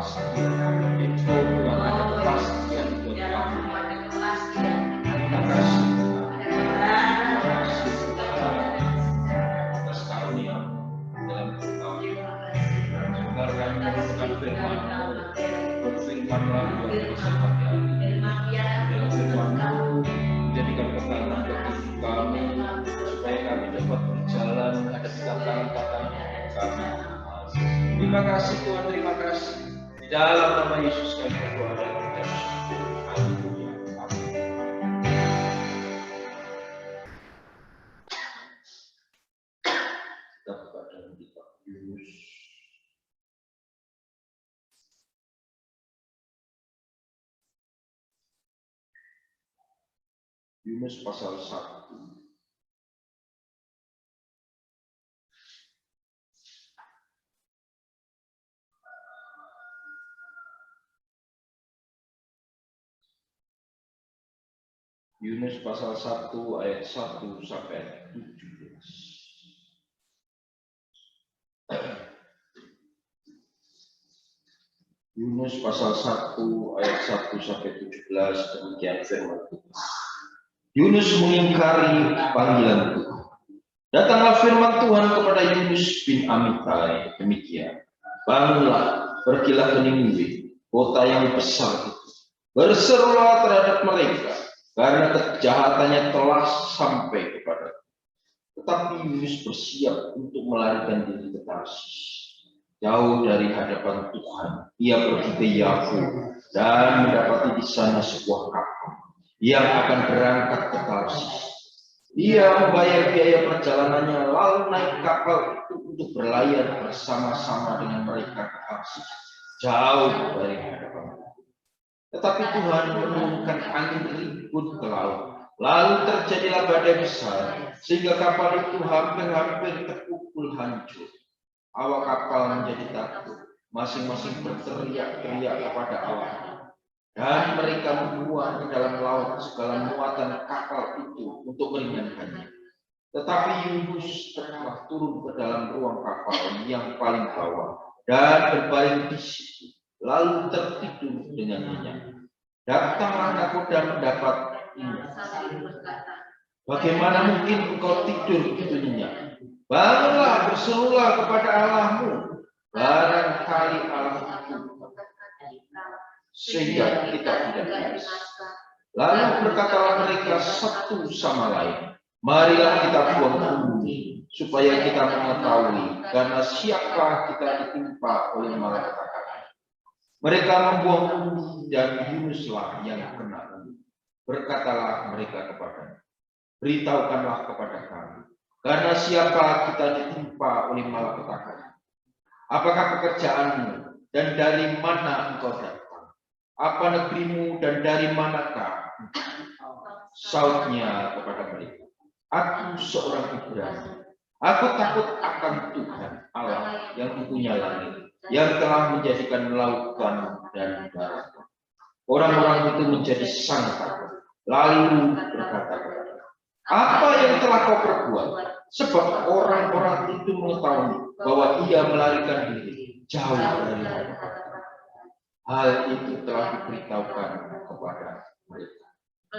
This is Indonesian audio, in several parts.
kepastian. Itu Tuhan ada kepastian buat kami. Terima kasih. Atas karunia dalam kami. Semoga kami menemukan firman, berfirmanlah Tuhan bersama kami. Dalam firman-Mu menjadikan pegangan bagi kami, supaya kami dapat berjalan menghadapi tantangan-tantangan kami. Terima kasih Tuhan, terima kasih. Di dalam nama Yesus kami berdoa dan bersyukur. Haleluya. Amin. Kita buka dalam kitab Yunus. Yunus pasal 1. Yunus pasal 1 ayat 1 sampai 17. Yunus pasal 1 ayat 1 sampai 17, demikian firman Tuhan. Yunus mengingkari panggilan Tuhan. Datanglah firman Tuhan kepada Yunus bin Amittai demikian. Bangunlah, pergilah ke Niniwe, kota yang besar itu. Berserulah terhadap mereka, karena kejahatannya telah sampai kepada. Tetapi Yunus bersiap untuk melarikan diri ke Tarsis. Jauh dari hadapan Tuhan, ia pergi ke Yafu dan mendapati di sana sebuah kapal yang akan berangkat ke Tarsis. Ia membayar biaya perjalanannya, lalu naik kapal itu untuk berlayar bersama-sama dengan mereka ke Tarsis, jauh dari hadapan. Tetapi Tuhan menurunkan angin ribut ke laut, lalu terjadilah badai besar, sehingga kapal itu hampir-hampir terpukul hancur. Awak kapal menjadi takut, masing-masing berteriak-teriak kepada Allah. Dan mereka membuang ke dalam laut segala muatan kapal itu untuk meringankannya. Tetapi Yunus telah turun ke dalam ruang kapal yang paling bawah dan berbaring di situ, lalu tertidur dengan nyenyak. Datanglah nakoda mendapat ini. Bagaimana mungkin engkau tidur begitu nyenyak? Bangunlah, berserulah kepada Allahmu, barangkali Allah itu, sehingga kita tidak binasa. Lalu berkatalah mereka satu sama lain, marilah kita buang bumi, supaya kita mengetahui karena siapa kita ditimpa oleh malapetaka. Mereka membuang bumi dan Yunuslah yang kena bumi. Berkatalah mereka kepadanya, beritahukanlah kepada kami, karena siapa kita ditimpa oleh malapetaka. Apakah pekerjaanmu dan dari mana engkau datang? Apa negerimu dan dari manakah? Sautnya kepada mereka, aku seorang Ibrani. Aku takut akan Tuhan Allah yang mempunyai langit, yang telah menjadikan lautan dan darat. Orang-orang itu menjadi sangat takut, lalu berkata kepada, apa yang telah kau perbuat? Sebab orang-orang itu mengetahui bahwa ia melarikan diri jauh dari hadapan. Hal itu telah diberitahukan kepada mereka.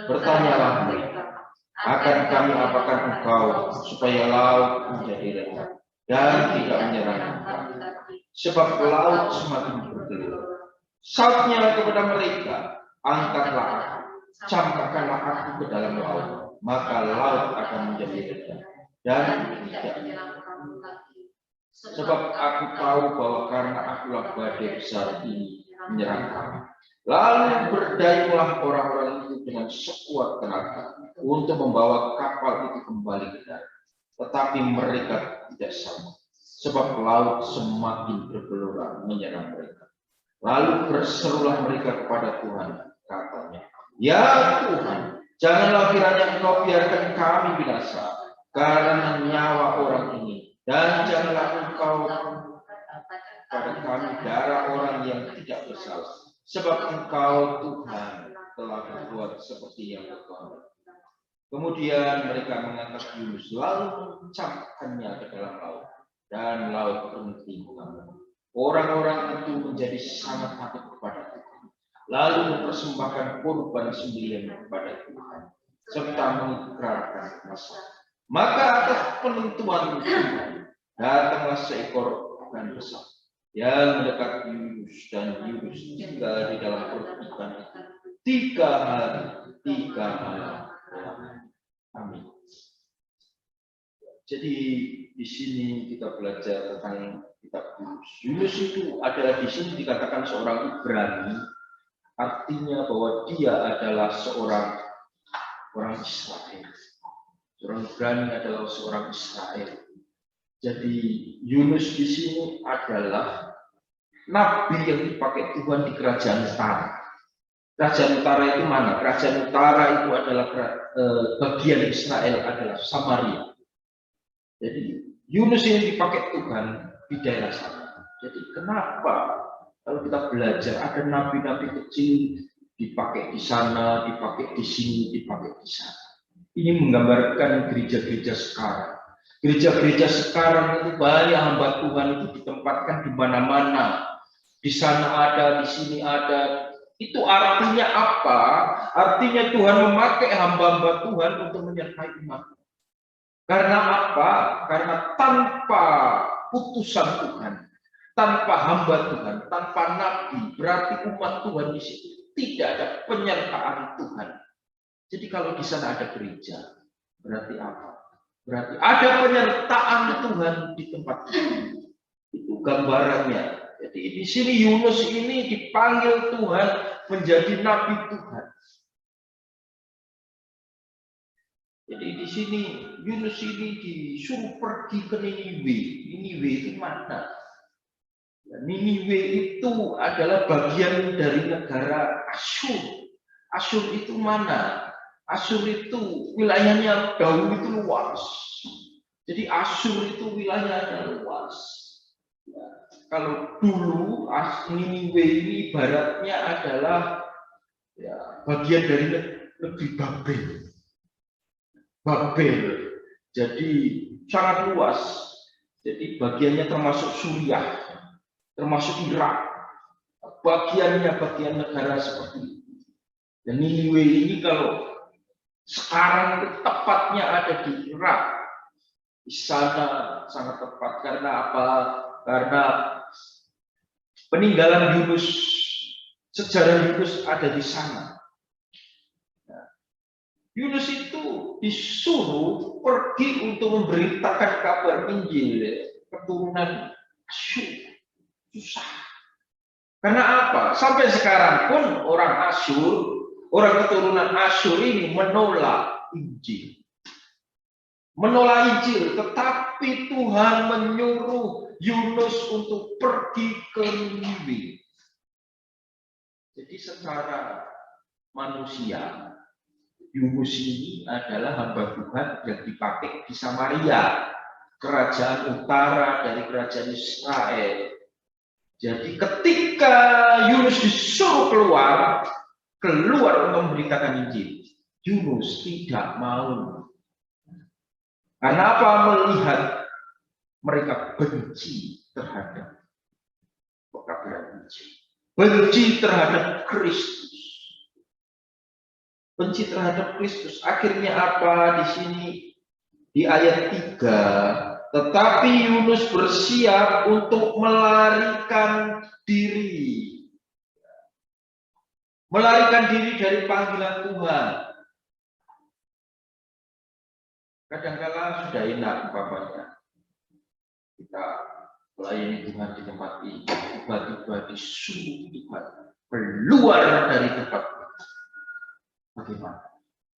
Bertanyalah mereka, akan kami apakan engkau supaya laut menjadi retak dan tidak menyerang kami? Sebab laut semakin bergelut. Sautnya kepada mereka, angkatlah aku, campakkanlah aku ke dalam laut, maka laut akan menjadi retak dan tidak. Sebab aku tahu bahwa karena akulah badai besar ini menyerang kami. Lalu berdayulah orang-orang itu dengan sekuat tenaga untuk membawa kapal itu kembali ke darat. Tetapi mereka tidak sanggup, sebab laut semakin bergelora menyerang mereka. Lalu berserulah mereka kepada Tuhan, katanya, ya Tuhan, janganlah kiranya engkau biarkan kami binasa karena nyawa orang ini, dan janganlah engkau pada kami darah orang yang tidak bersalah, sebab engkau Tuhan telah berbuat seperti yang berkehendak. Kemudian mereka mengangkat Yunus lalu mencampakkannya ke dalam laut, dan laut berhenti mengalir. Orang-orang itu menjadi sangat takut kepada Tuhan, lalu mempersembahkan korban sembelihan kepada Tuhan, serta mengikrarkan kuasa. Maka atas penentuan Tuhan, datanglah seekor ikan besar yang mendekati Yunus, dan Yunus tinggal di dalam perut ikan itu 3 hari 3 malam. Amin. Jadi di sini kita belajar tentang kitab Yunus. Yunus itu adalah di sini dikatakan seorang Ibrani, artinya bahwa dia adalah seorang Israel. Seorang Ibrani adalah seorang Israel. Jadi Yunus di sini adalah nabi yang dipakai Tuhan di kerajaan utara. Kerajaan utara itu mana? Kerajaan utara itu adalah bagian Israel adalah Samaria. Jadi Yunus ini dipakai Tuhan di daerah sana. Jadi kenapa kalau kita belajar ada nabi-nabi kecil dipakai di sana, dipakai di sini, dipakai di sana. Ini menggambarkan gereja-gereja sekarang. Gereja-gereja sekarang itu banyak hamba Tuhan itu ditempatkan di mana-mana. Di sana ada, di sini ada. Itu artinya apa? Artinya Tuhan memakai hamba-hamba Tuhan untuk menyertai umat. Karena apa? Karena tanpa putusan Tuhan, tanpa hamba Tuhan, tanpa nabi, berarti umat Tuhan di situ tidak ada penyertaan Tuhan. Jadi kalau di sana ada gereja, berarti apa? Berarti ada penyertaan Tuhan di tempat itu. Itu gambarannya. Jadi di sini Yunus ini dipanggil Tuhan menjadi nabi Tuhan. Jadi di sini Yunus ini disuruh pergi ke Niniwe. Niniwe itu mana? Niniwe itu adalah bagian dari negara Asyur. Asyur itu mana? Asyur itu wilayahnya dahulu itu luas. Jadi Asyur itu wilayahnya luas. Ya, kalau dulu Niniwe ini baratnya adalah ya, bagian dari negeri Babel. Jadi sangat luas. Jadi bagiannya termasuk Suriah, termasuk Irak. Bagian negara seperti itu. Dan Niniwe ini kalau sekarang tepatnya ada di Irak. Di sana sangat tepat karena apa? Karena peninggalan Yunus, sejarah Yunus ada di sana. Yunus itu disuruh pergi untuk memberitakan kabar Injil keturunan Asyur. Susah. Karena apa? Sampai sekarang pun orang Asyur, orang keturunan Asyur ini menolak Injil. Menolak Injil, tetapi Tuhan menyuruh Yunus untuk pergi ke Niniwe. Jadi secara manusia, Yunus ini adalah hamba Tuhan yang dipakai di Samaria, kerajaan utara dari kerajaan Israel. Jadi ketika Yunus disuruh keluar untuk memberitakan Injil, Yunus tidak mau. Karena apa? Melihat mereka benci terhadap pekabaran Injil, benci terhadap Kristus. Benci terhadap Kristus. Akhirnya apa di sini di ayat 3? Tetapi Yunus bersiap untuk melarikan diri. Melarikan diri dari panggilan Tuhan. Kadang-kala sudah enak umpamanya. Kita melayani Tuhan di tempat ini. Tiba-tiba disuruh Tuhan keluar dari tempat ini. Bagaimana?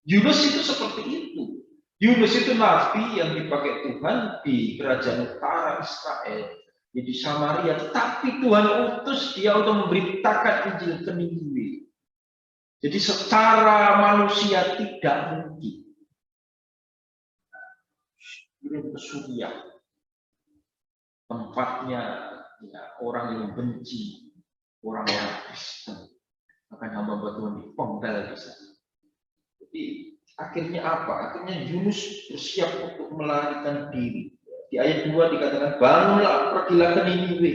Yunus itu seperti itu. Yunus itu nabi yang dipakai Tuhan di kerajaan utara Israel, di Samaria. Tapi Tuhan utus dia untuk memberitakan Injil ke Niniwe. Jadi secara manusia tidak mungkin. Ini Suriah, tempatnya ya, orang yang benci orang-orang Kristen. Akan hamba Tuhan dipenggal di sana. Jadi akhirnya apa? Akhirnya Yunus bersiap untuk melarikan diri. Di ayat 2 dikatakan, bangunlah, pergilah ke Niniwe.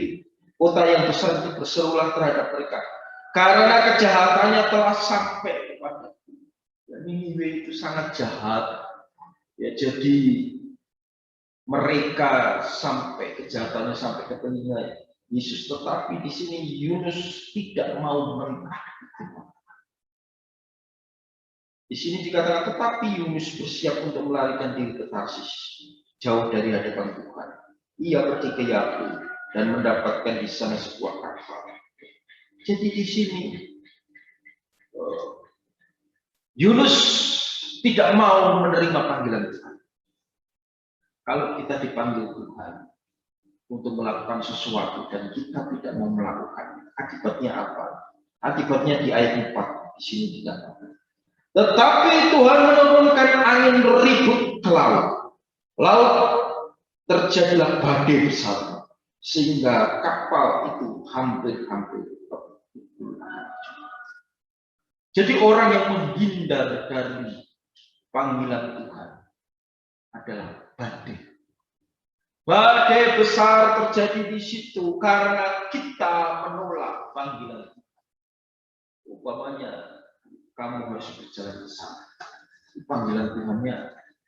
kota yang besar itu berserulah terhadap mereka, karena kejahatannya telah sampai kepada. Niniwe itu sangat jahat. Ya, jadi mereka sampai kejahatannya sampai ke telinga Yesus, tetapi di sini Yunus tidak mau menerima. Di sini dikatakan, tetapi Yunus bersiap untuk melarikan diri ke Tarsis, jauh dari hadapan Tuhan. Ia pergi ke Yapu dan mendapatkan di sana sebuah kapal. Jadi di sini Yunus tidak mau menerima panggilan Tuhan. Kalau kita dipanggil Tuhan untuk melakukan sesuatu dan kita tidak mau melakukan, akibatnya apa? Akibatnya di ayat 4 di sini dikatakan. Tetapi Tuhan menurunkan angin ribut ke laut. Laut terjadilah badai besar sehingga kapal itu hampir-hampir. Jadi orang yang menghindar dari panggilan Tuhan adalah badai. Badai besar terjadi di situ karena kita menolak panggilan Tuhan. Umpamanya kamu harus berjalan ke sana. Panggilan Tuhannya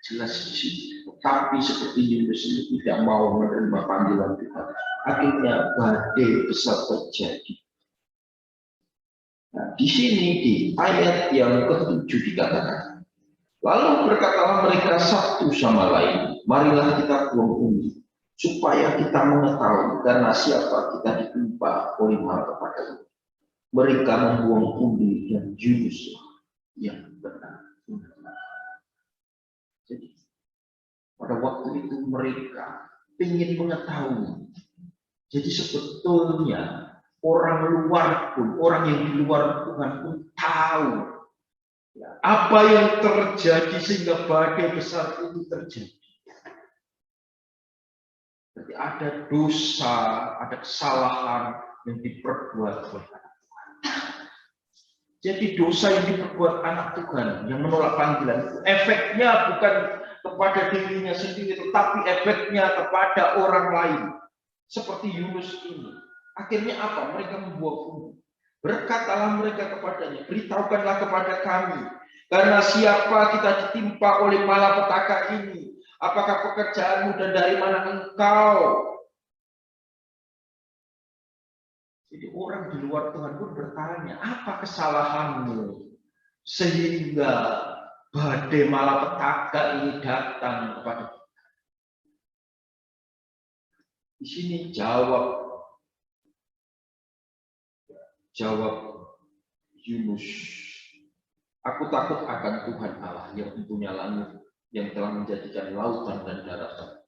jelas di situ. Tapi seperti Yunus ini tidak mau menerima panggilan Tuhan. Akhirnya badai besar terjadi. Nah, di sini di ayat yang ke-7 dikatakan, lalu berkatalah mereka satu sama lain, marilah kita buang bumi, supaya kita mengetahui karena siapa kita ditimpa oleh malapetaka. Mereka membuang bumi dan Yunus yang benar. Jadi pada waktu itu mereka ingin mengetahui. Jadi sebetulnya orang luar pun, orang yang di luar Tuhan pun tahu apa yang terjadi sehingga badai besar itu terjadi. Jadi ada dosa, ada kesalahan yang diperbuat oleh anak Tuhan. Jadi dosa yang diperbuat anak Tuhan yang menolak panggilan itu efeknya bukan kepada dirinya sendiri, tetapi efeknya kepada orang lain. Seperti Yunus ini. Akhirnya apa? Mereka membuang bumi. Berkatalah mereka kepadanya, beritahukanlah kepada kami, karena siapa kita ditimpa oleh malapetaka ini? Apakah pekerjaanmu dan dari mana engkau? Jadi orang di luar Tuhan pun bertanya, apa kesalahanmu sehingga badai malapetaka ini datang kepada kita? Di sini jawab Yunus, aku takut akan Tuhan Allah yang mempunyai langit, yang telah menjadikan lautan dan daratan.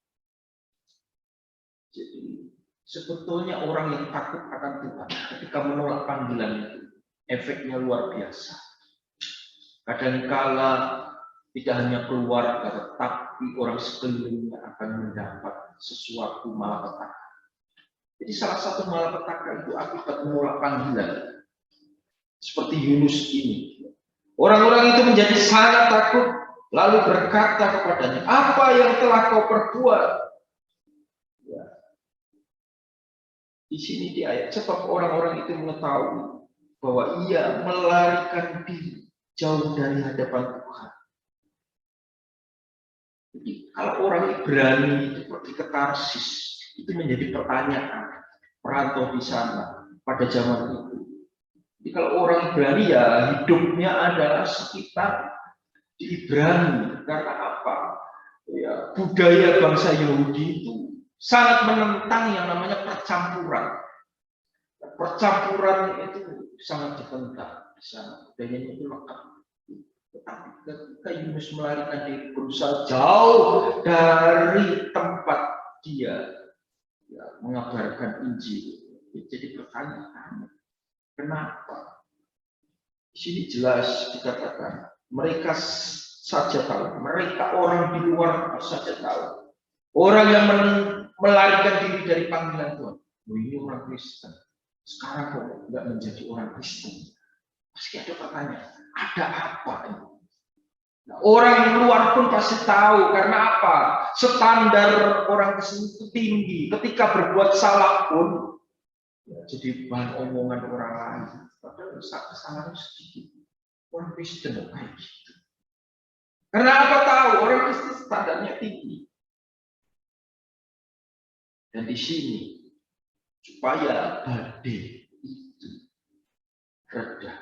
Jadi sebetulnya orang yang takut akan Tuhan ketika menolak panggilan itu efeknya luar biasa. Kadangkala tidak hanya keluarga, tetapi orang sekelilingnya akan mendapat sesuatu malapetaka. Jadi salah satu malapetaka itu akibat menolak panggilan. Seperti Yunus ini. Orang-orang itu menjadi sangat takut, lalu berkata kepadanya, apa yang telah kau perbuat? Ya. Di sini di ayat, sebab orang-orang itu mengetahui bahwa ia melarikan diri jauh dari hadapan Tuhan. Jadi kalau orang Ibrani itu pergi ke Tarsis, itu menjadi pertanyaan perantau di sana pada zaman itu. Jadi kalau orang Ibrani ya hidupnya adalah sekitar di Ibrani. Karena apa? Ya, budaya bangsa Yahudi itu sangat menentang yang namanya percampuran. Percampuran itu sangat ditentang di sana. Budayanya itu lengkap. Tetapi ketika Yunus melarikan diri, berusaha jauh dari tempat dia ya, mengabarkan Injil. Jadi pertanyaan, kenapa? Di sini jelas dikatakan, mereka saja tahu, mereka orang di luar saja tahu. Orang yang melarikan diri dari panggilan Tuhan. Ini orang Kristen. Sekarang kok nggak menjadi orang Kristen? Pasti ada pertanyaan, ada apa ini? Nah, orang luar pun pasti tahu, karena apa? Standar orang Kristen itu tinggi. Ketika berbuat salah pun, Ya, jadi bahan omongan orang lain. Padahal kesalahan sedikit. Orang Kristen kayak gitu. Karena apa tahu orang Kristen standarnya tinggi. Dan di sini supaya badai itu reda.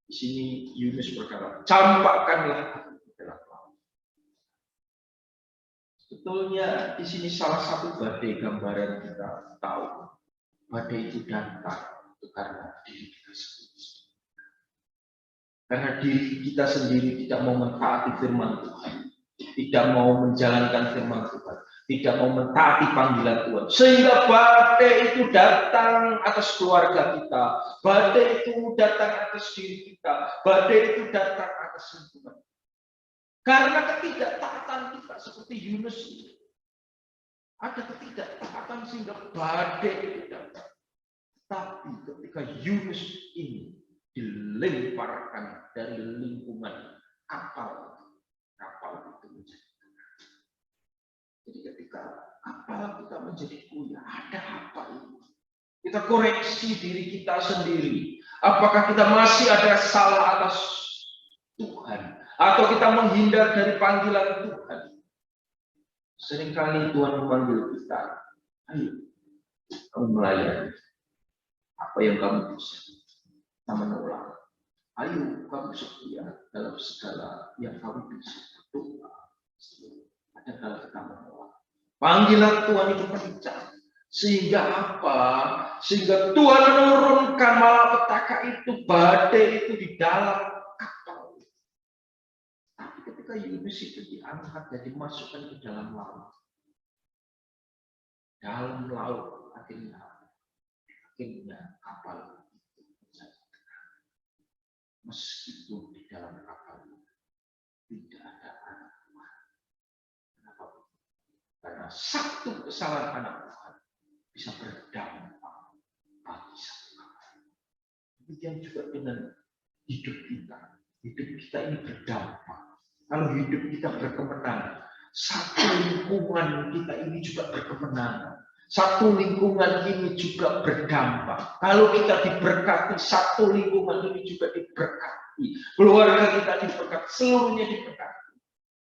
Di sini Yunus berkata, campakkanlah aku ke dalam laut. Sebetulnya di sini salah satu badai gambaran kita tahu. Badai itu datang itu karena diri kita sendiri. Karena diri kita sendiri tidak mau mentaati firman Tuhan. Tidak mau menjalankan firman Tuhan. Tidak mau mentaati panggilan Tuhan. Sehingga badai itu datang atas keluarga kita. Badai itu datang atas diri kita. Badai itu datang atas lingkungan. Karena ketidaktaatan kita seperti Yunus ini. Ada ketidaktaatan sehingga badai itu datang. Tapi ketika Yunus ini dilemparkan dari lingkungan kapal itu menjadi. Jadi ketika kapal kita menjadi goyah, ada apa ini? Kita koreksi diri kita sendiri. Apakah kita masih ada salah atas Tuhan? Atau kita menghindar dari panggilan Tuhan? Seringkali Tuhan memanggil kita. Ayo, kamu melayani. Apa yang kamu bisa? Kita menolak. Ayo, kamu setia dalam segala yang kamu bisa. Berdoa. Ada kalau kita menolak. Panggilan Tuhan itu kencang. Sehingga apa? Sehingga Tuhan menurunkan malapetaka itu, badai itu di dalam kapal. Tapi ketika Yunus itu diangkat dan dimasukkan ke dalam laut. Dalam laut akhirnya kapal itu menjadi tenang. Meskipun di dalam kapal tidak ada anak Tuhan. Kenapa? Karena satu kesalahan anak Tuhan bisa berdampak bagi satu kapal. Demikian juga dengan hidup kita. Hidup kita ini berdampak. Kalau hidup kita berkemenangan, satu lingkungan kita ini juga berkemenangan. Satu lingkungan ini juga berdampak. Kalau kita diberkati, satu lingkungan ini juga diberkati. Keluarga kita diberkati, seluruhnya diberkati.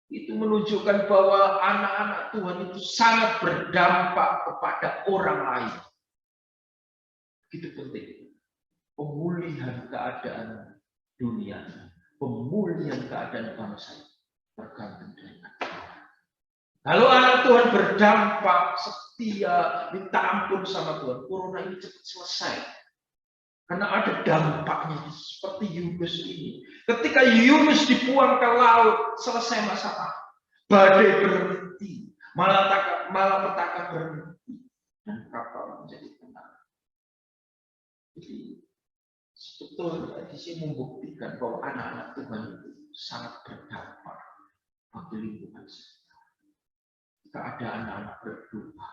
Itu menunjukkan bahwa anak-anak Tuhan itu sangat berdampak kepada orang lain. Itu penting. Pemulihan keadaan dunia, pemulihan keadaan bangsa tergantung dengan Tuhan. Kalau anak Tuhan berdampak, setia, minta ampun sama Tuhan, corona ini cepat selesai. Karena ada dampaknya seperti Yunus ini. Ketika Yunus dibuang ke laut, selesai masalah. Badai berhenti, malapetaka berhenti, dan kapal menjadi tenang. Jadi sebetulnya di sini membuktikan bahwa anak-anak Tuhan itu sangat berdampak bagi lingkungan sekitar. Jika ada anak-anak berdoa,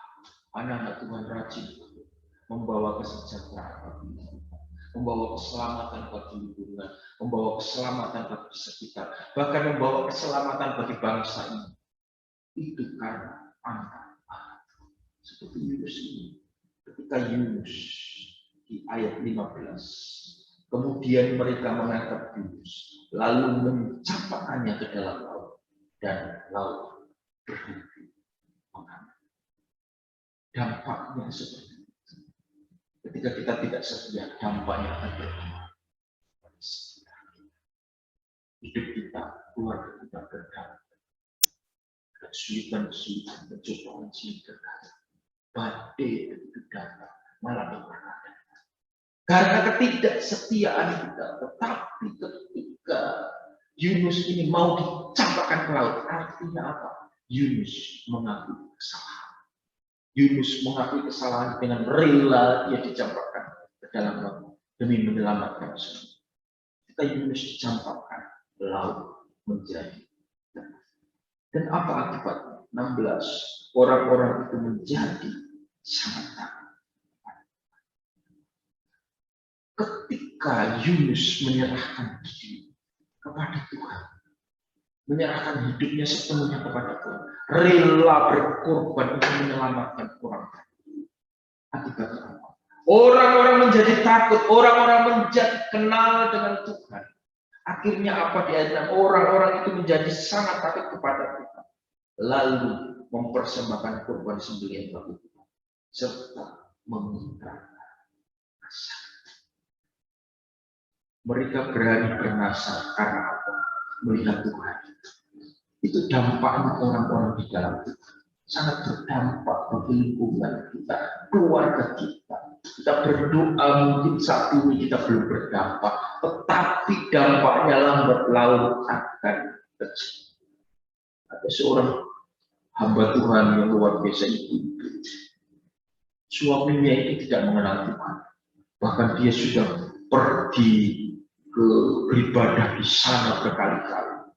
anak-anak Tuhan rajin membawa kesejahteraan bagi lingkungan, membawa keselamatan bagi lingkungan, membawa keselamatan bagi sekitar, bahkan membawa keselamatan bagi bangsa ini. Itu karena anak-anak seperti Yunus ini. Ketika Yunus di ayat 15, kemudian mereka menangkap Yunus, lalu mencampakkannya ke dalam laut, dan laut berhenti mengalir. Dampaknya seperti itu. Ketika kita tidak setia, dampaknya akan berdampak. Hidup kita, keluarga kita berdampak. Kesulitan-kesulitan, pencobaan sehingga badai itu datang, malah berkata. Karena ketidaksetiaan kita, tetapi ketika Yunus ini mau dicampakkan ke laut, artinya apa? Yunus mengakui kesalahan. Yunus mengakui kesalahan dengan rela dia dicampakkan ke dalam laut demi menyelamatkan semua. Ketika Yunus dicampakkan, laut menjadi tenang. Dan apa akibatnya? 16 orang-orang itu menjadi sangat takut. Ketika Yunus menyerahkan diri kepada Tuhan, menyerahkan hidupnya sepenuhnya kepada Tuhan, rela berkorban untuk menyelamatkan orang lain. Akibatnya apa? Orang-orang menjadi takut, orang-orang menjadi kenal dengan Tuhan. Akhirnya apa di ayat 6? Orang-orang itu menjadi sangat takut kepada Tuhan. Lalu mempersembahkan kurban sembelihan bagi Tuhan. Serta meminta nasar. Mereka berani bernasar karena apa? Melihat Tuhan. Itu dampaknya orang-orang di dalam Tuhan. Sangat berdampak bagi lingkungan kita, keluarga kita. Kita berdoa mungkin saat ini kita belum berdampak, tetapi dampaknya lambat laun akan terjadi. Ada seorang hamba Tuhan yang luar biasa itu. Suaminya itu tidak mengenal Tuhan. Bahkan dia sudah pergi ke beribadah di sana berkali-kali.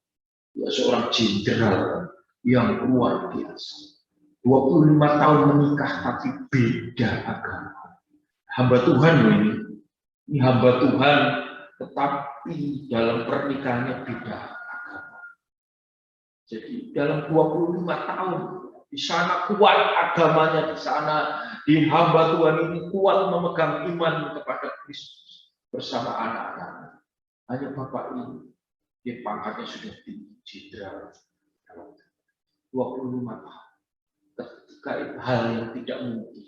Dia seorang jenderal yang luar biasa. 25 tahun menikah tapi beda agama. Hamba Tuhan ini hamba Tuhan, tetapi dalam pernikahannya beda agama. Jadi dalam 25 tahun di sana kuat agamanya, di sana di hamba Tuhan ini kuat memegang iman kepada Kristus bersama anak-anak. Hanya bapak ini, dia pangkatnya sudah tinggi, jenderal. 25 tahun. Ketika itu hal yang tidak mungkin.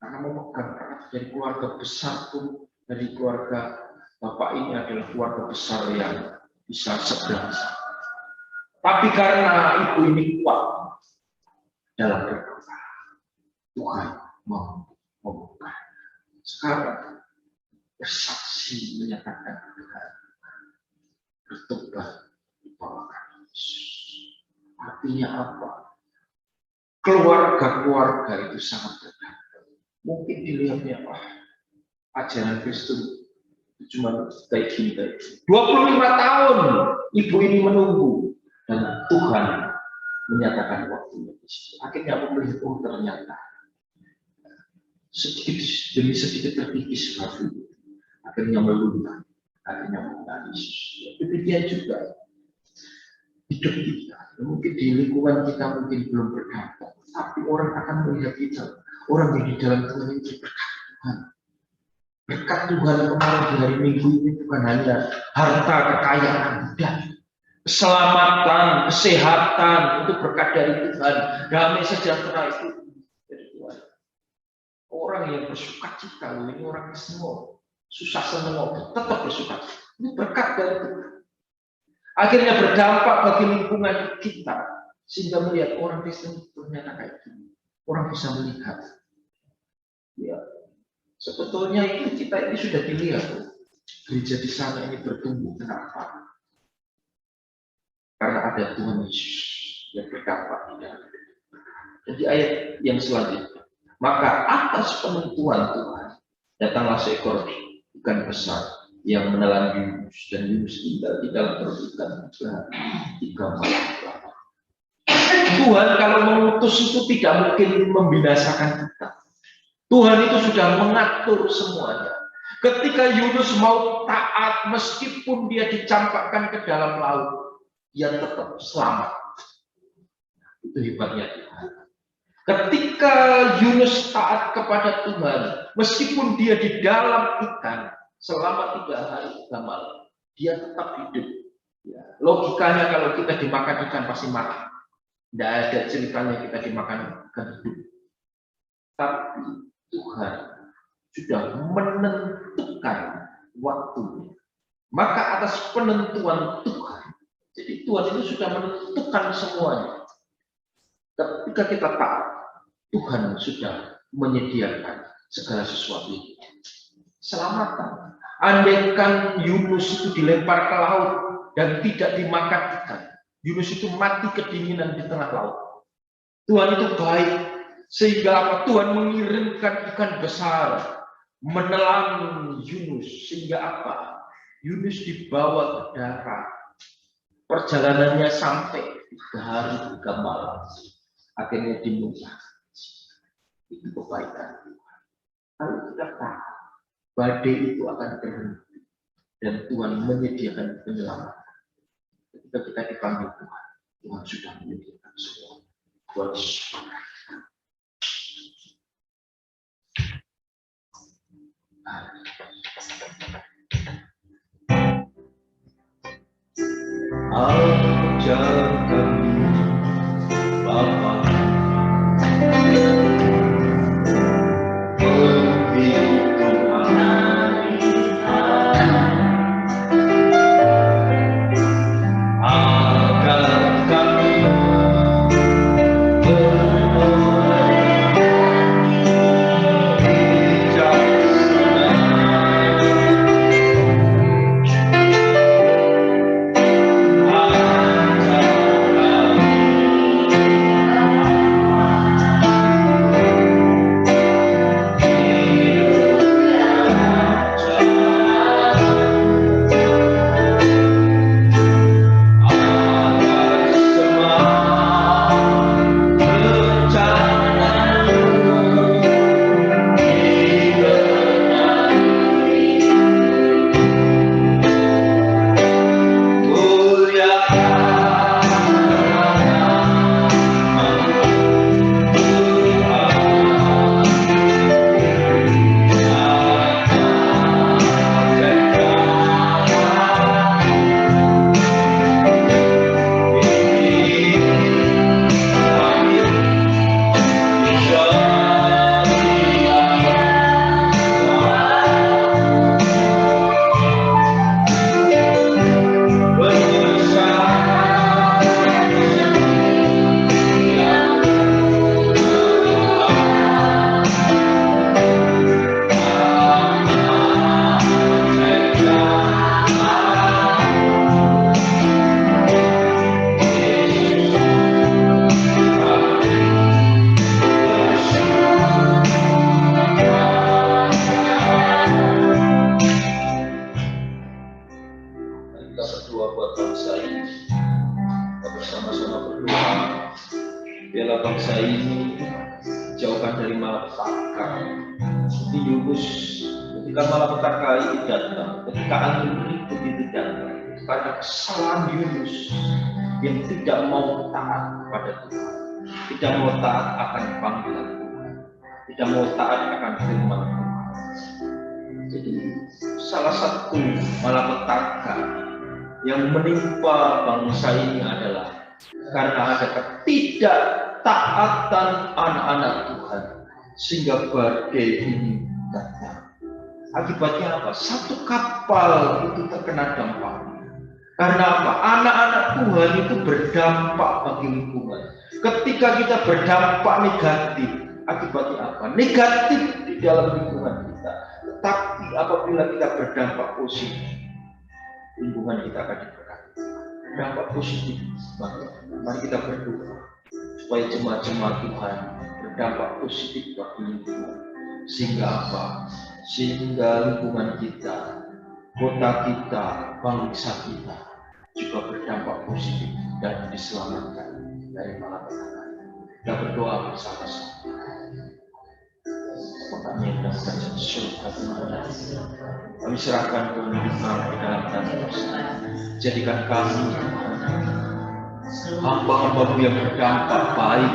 Karena memegang erat dari keluarga besar pun, dari keluarga bapak ini adalah keluarga besar yang bisa seberang. Tapi karena ibu ini kuat dalam berdoa, Tuhan mau membuka. Sekarang bersaksi menyatakan Tuhan bertobat di bawah Yesus. Artinya apa? Keluarga-keluarga itu sangat berdampak. Mungkin dilihatnya, ajaran Kristus cuma kayak gini. 25 tahun ibu ini menunggu dan Tuhan menyatakan waktunya. Akhirnya aku melihat, ternyata sedikit demi sedikit terkikis hati. Akhirnya melunjak, akhirnya menangis. Demikian juga hidup kita. Mungkin di lingkungan kita mungkin belum berdampak, tapi orang akan melihat kita, orang yang di dalam Tuhan itu berkat Tuhan. Berkat Tuhan kemarin di hari Minggu ini bukan hanya harta kekayaan, dan keselamatan, kesehatan itu berkat dari Tuhan. Damai sejahtera itu dari Tuhan. Orang yang bersuka cita, ini orang semua susah senang, tetap bersuka cita. Ini berkat dari Tuhan. Akhirnya berdampak bagi lingkungan kita, sehingga melihat orang Kristen ternyata kayak gini. Orang bisa melihat. Ya, sebetulnya itu kita ini sudah dilihat. Gereja di sana ini bertumbuh. Kenapa? Karena ada Tuhan Yesus yang berdampak di dalam. Jadi ayat yang selanjutnya. Maka atas penentuan Tuhan, datanglah seekor ikan besar yang menelan Yunus, dan Yunus tinggal di dalam perut ikan 3 malam. Tuhan kalau mengutus itu tidak mungkin membinasakan kita. Tuhan itu sudah mengatur semuanya. Ketika Yunus mau taat, meskipun dia dicampakkan ke dalam laut, dia tetap selamat. Itu hebatnya Tuhan. Ketika Yunus taat kepada Tuhan, meskipun dia di dalam ikan selama 3 hari 3 malam, dia tetap hidup. Ya, logikanya kalau kita dimakan ikan pasti mati. Tidak ada ceritanya kita dimakan ikan hidup. Tapi Tuhan sudah menentukan waktunya. Maka atas penentuan Tuhan, jadi Tuhan itu sudah menentukan semuanya. Ketika kita taat, Tuhan sudah menyediakan segala sesuatu itu. Selamatan. Andaikan Yunus itu dilempar ke laut dan tidak dimakan ikan, Yunus itu mati kedinginan di tengah laut. Tuhan itu baik, sehingga apa? Tuhan mengirimkan ikan besar menelan Yunus, sehingga apa? Yunus dibawa ke darat. Perjalanannya sampai 3 hari 3 malam. Akhirnya dimuntahkan. Itu kebaikan Tuhan. Kalau kita tahu, badai itu akan berhenti dan Tuhan menyediakan penyelamatan. Ketika kita dipanggil Tuhan, Tuhan sudah menyediakan semua. Tuhan Ajar kami Bapa biarlah bangsa ini jauhkan dari malapetaka. Seperti Yunus ketika malapetaka itu datang, ketika angin berikut itu datang, karena kesalahan Yunus yang tidak mau taat kepada Tuhan, tidak mau taat akan panggilan Tuhan, tidak mau taat akan firman Tuhan. Jadi salah satu malapetaka yang menimpa bangsa ini adalah karena ada ketidaktaatan anak-anak Tuhan, sehingga badai ini datang. Akibatnya apa? Satu kapal itu terkena dampaknya. Karena apa? Anak-anak Tuhan itu berdampak bagi lingkungan. Ketika kita berdampak negatif, akibatnya apa? Negatif di dalam lingkungan kita. Tetapi apabila kita berdampak positif, lingkungan kita akan diberkati. Dampak positif. Mari kita berdoa supaya jemaat-jemaat Tuhan berdampak positif bagi lingkungan. Sehingga apa? Sehingga lingkungan kita, kota kita, bangsa kita juga berdampak positif dan diselamatkan dari malapetaka. Kita berdoa bersama-sama. Kami mendapatkan surga Tuhan. Kami serahkan Tuhan ke dalam tangan. Jadikan kami hamba-hamba yang berdampak baik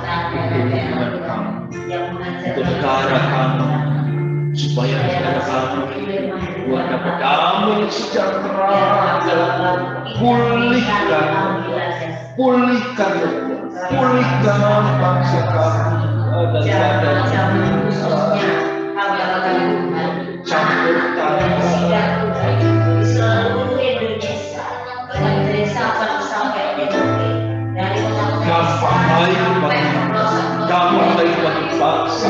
untuk lingkungan kami, untuk negara kami, supaya negara kami Tuhan dapat damai sejahtera, pulihkan bangsa kami dari campur tangan dampak baik bagi bangsa.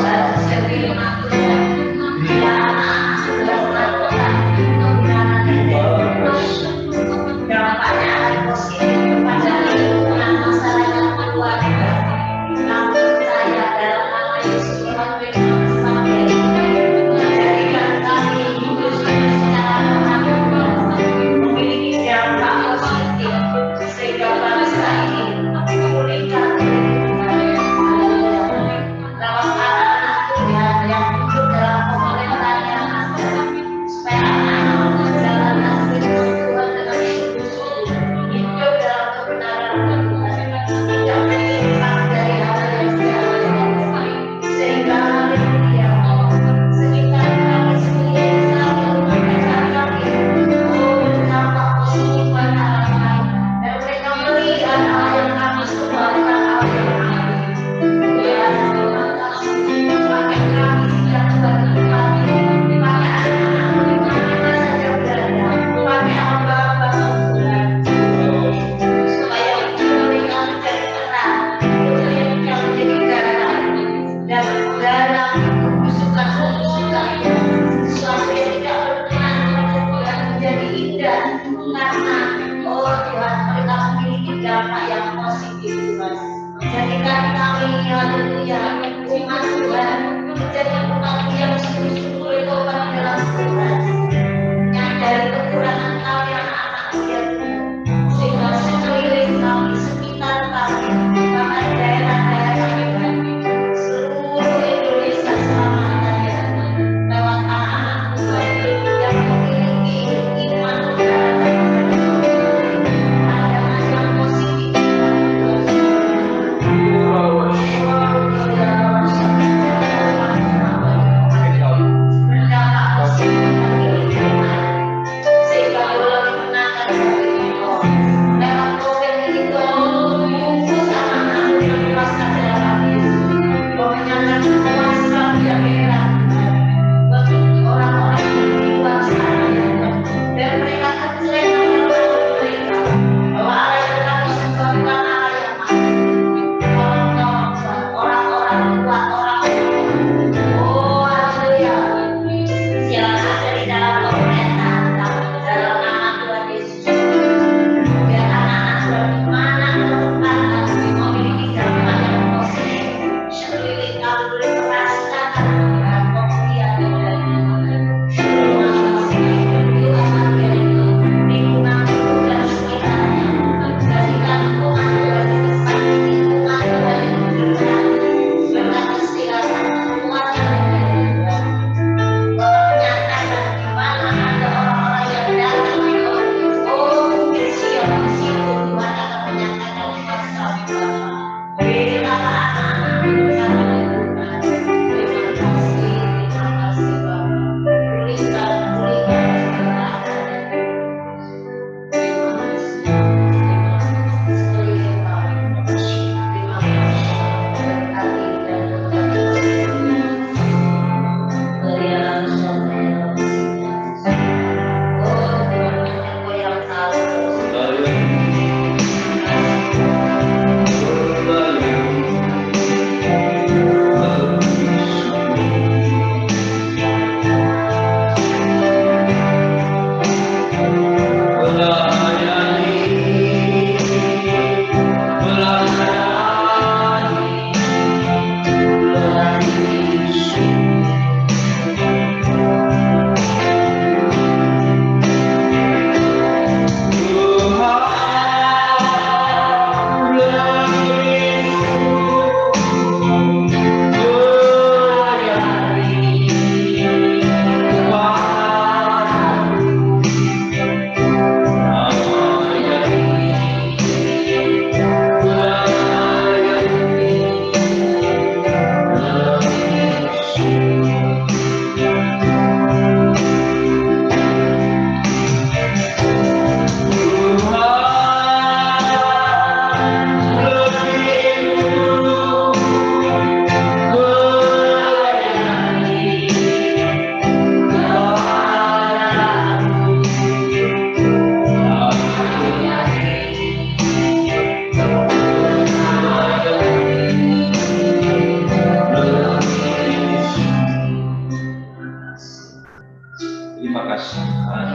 Terima kasih Tuhan.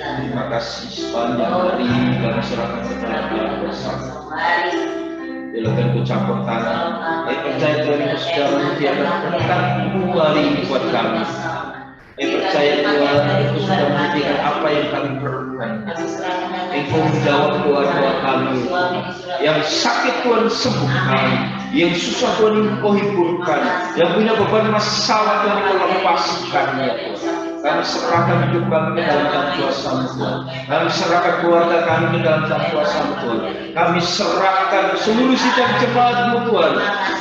Terima kasih sepanjang hari kami serahkan ke dalam tangan bersama. Silakan ku campur tangan. Saya percaya Tuhan Engkau sudah menyediakan berkat-Mu hari ini buat kami. Saya percaya Tuhan Engkau sudah menyediakan apa yang kami perlukan. Engkau menjawab doa-doa kami. Yang sakit Tuhan sembuhkan, yang susah Tuhan Engkau hiburkan, yang punya beban masalah Tuhan Engkau lepaskan ya Tuhan. Kami serahkan hidup kami ke dalam tangan kuasa-Mu Tuhan. Kami serahkan keluarga kami ke dalam tangan kuasa-Mu Tuhan. Kami serahkan seluruh sidang jemaat-Mu Tuhan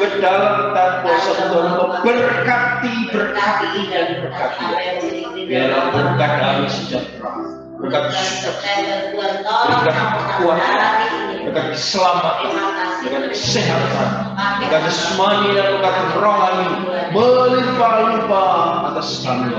ke dalam tangan kuasa-Mu Tuhan. Berkati dan berkati. Biarlah berkat kami sejahtera, berkat sukacita, berkat kekuatan, berkat keselamatan, berkat kesehatan, berkat jasmani dan berkat rohani melimpah-limpah atas kami.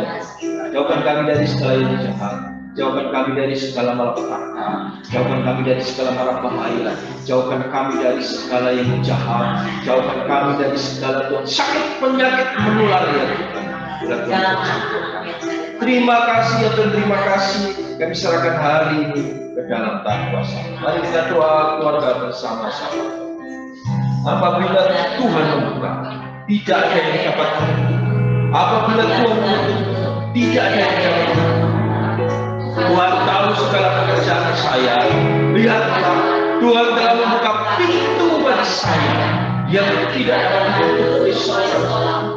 Jauhkan kami dari segala yang jahat, jauhkan kami dari segala malapetaka, jauhkan kami dari segala mara bahaya, jauhkan kami dari segala yang jahat, jauhkan kami dari segala Tuhan sakit penyakit menular ya Tuhan. Terima kasih ya Tuhan, terima kasih. Kami serahkan hari ini ke dalam tangan kuasa. Mari kita doa keluarga bersama-sama. Apabila Tuhan membuka, tidak ada yang dapat menutup. Apabila Tuhan menutup, tidak ada yang dapat menutup. Tuhan tahu segala pekerjaan saya. Lihatlah, Tuhan telah membuka pintu bagi saya yang tidak dapat ditutup oleh seorang.